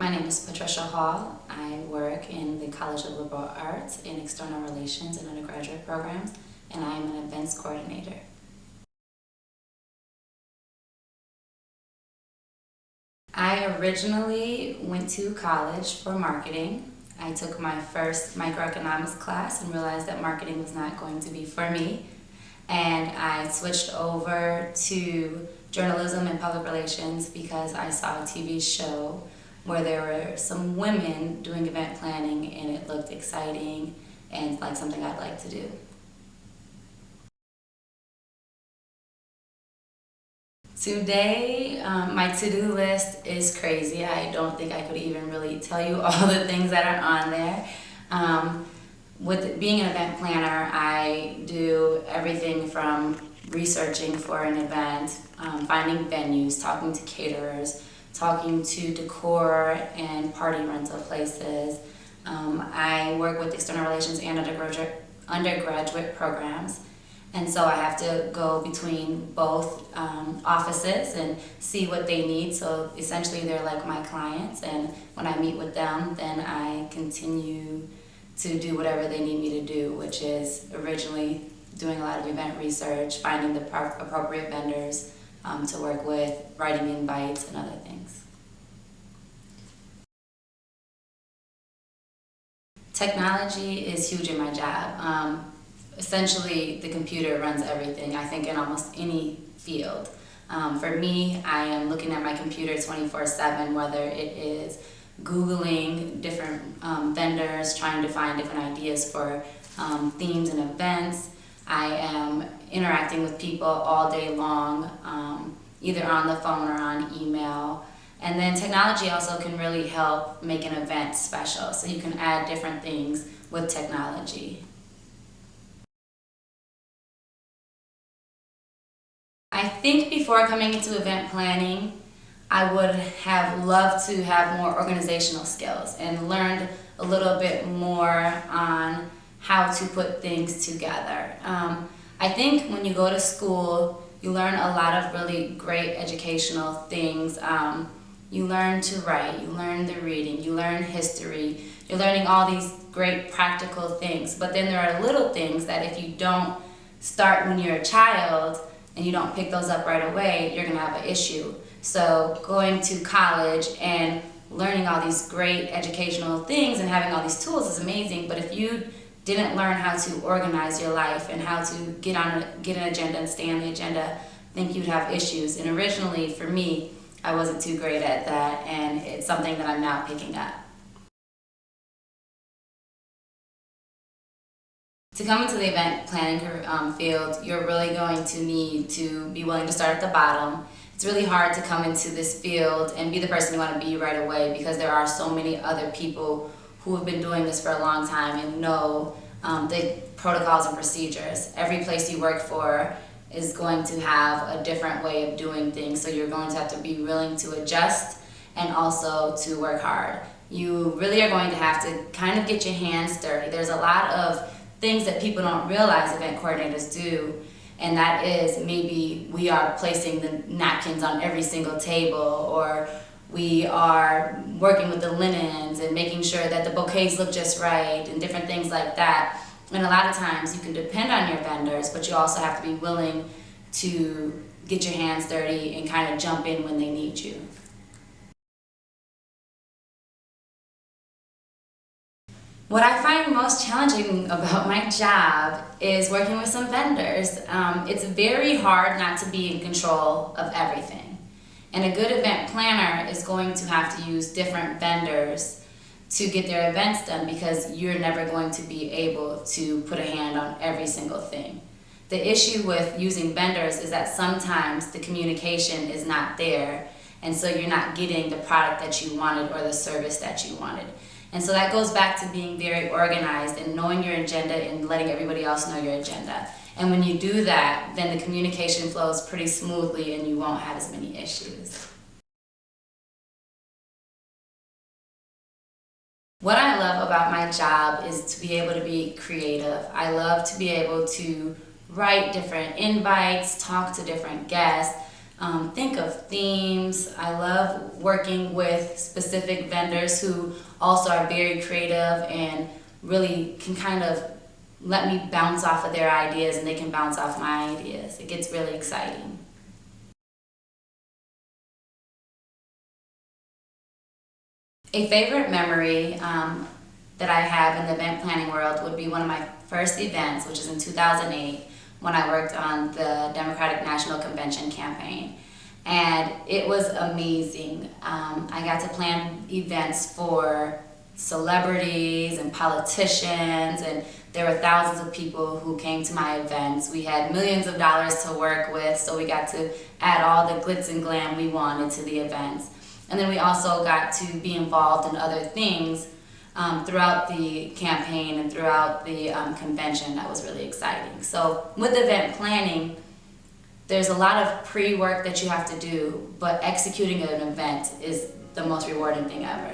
My name is Patricia Hall. I work in the College of Liberal Arts in External Relations and undergraduate programs, and I am an events coordinator. I originally went to college for marketing. I took my first microeconomics class and realized that marketing was not going to be for me. And I switched over to journalism and public relations because I saw a TV show where there were some women doing event planning and it looked exciting and like something I'd like to do. Today, my to-do list is crazy. I don't think I could even really tell you all the things that are on there. With being an event planner, I do everything from researching for an event, finding venues, talking to caterers, talking to decor and party rental places. I work with external relations and undergraduate programs. And so I have to go between both offices and see what they need. So essentially they're like my clients, and when I meet with them, then I continue to do whatever they need me to do, which is originally doing a lot of event research, finding the appropriate vendors to work with, writing invites and other things. Technology is huge in my job. Essentially, the computer runs everything, I think, in almost any field. For me, I am looking at my computer 24/7, whether it is Googling different vendors, trying to find different ideas for themes and events. I am interacting with people all day long, either on the phone or on email. And then technology also can really help make an event special, so you can add different things with technology. I think before coming into event planning, I would have loved to have more organizational skills and learned a little bit more on how to put things together. I think when you go to school, you learn a lot of really great educational things. You learn to write, you learn the reading, you learn history, you're learning all these great practical things. But then there are little things that if you don't start when you're a child, and you don't pick those up right away, you're gonna have an issue. So going to college and learning all these great educational things and having all these tools is amazing, but if you didn't learn how to organize your life and how to get an agenda and stay on the agenda, I think you'd have issues. And originally, for me, I wasn't too great at that, and it's something that I'm now picking up. To come into the event planning field, you're really going to need to be willing to start at the bottom. It's really hard to come into this field and be the person you want to be right away because there are so many other people who have been doing this for a long time and know the protocols and procedures. Every place you work for is going to have a different way of doing things, so you're going to have to be willing to adjust and also to work hard. You really are going to have to kind of get your hands dirty. There's a lot of things that people don't realize event coordinators do, and that is maybe we are placing the napkins on every single table, or we are working with the linens and making sure that the bouquets look just right and different things like that. And a lot of times you can depend on your vendors, but you also have to be willing to get your hands dirty and kind of jump in when they need you. What I find most challenging about my job is working with some vendors. It's very hard not to be in control of everything. And a good event planner is going to have to use different vendors to get their events done because you're never going to be able to put a hand on every single thing. The issue with using vendors is that sometimes the communication is not there, and so you're not getting the product that you wanted or the service that you wanted. And so that goes back to being very organized and knowing your agenda and letting everybody else know your agenda. And when you do that, then the communication flows pretty smoothly and you won't have as many issues. What I love about my job is to be able to be creative. I love to be able to write different invites, talk to different guests, think of themes. I love working with specific vendors who also are very creative and really can kind of let me bounce off of their ideas, and they can bounce off my ideas. It gets really exciting. A favorite memory that I have in the event planning world would be one of my first events, which is in 2008, when I worked on the Democratic National Convention campaign. And it was amazing. I got to plan events for celebrities and politicians, and there were thousands of people who came to my events. We had millions of dollars to work with, so we got to add all the glitz and glam we wanted to the events. And then we also got to be involved in other things throughout the campaign and throughout the convention. That was really exciting. So with event planning, there's a lot of pre-work that you have to do, but executing an event is the most rewarding thing ever.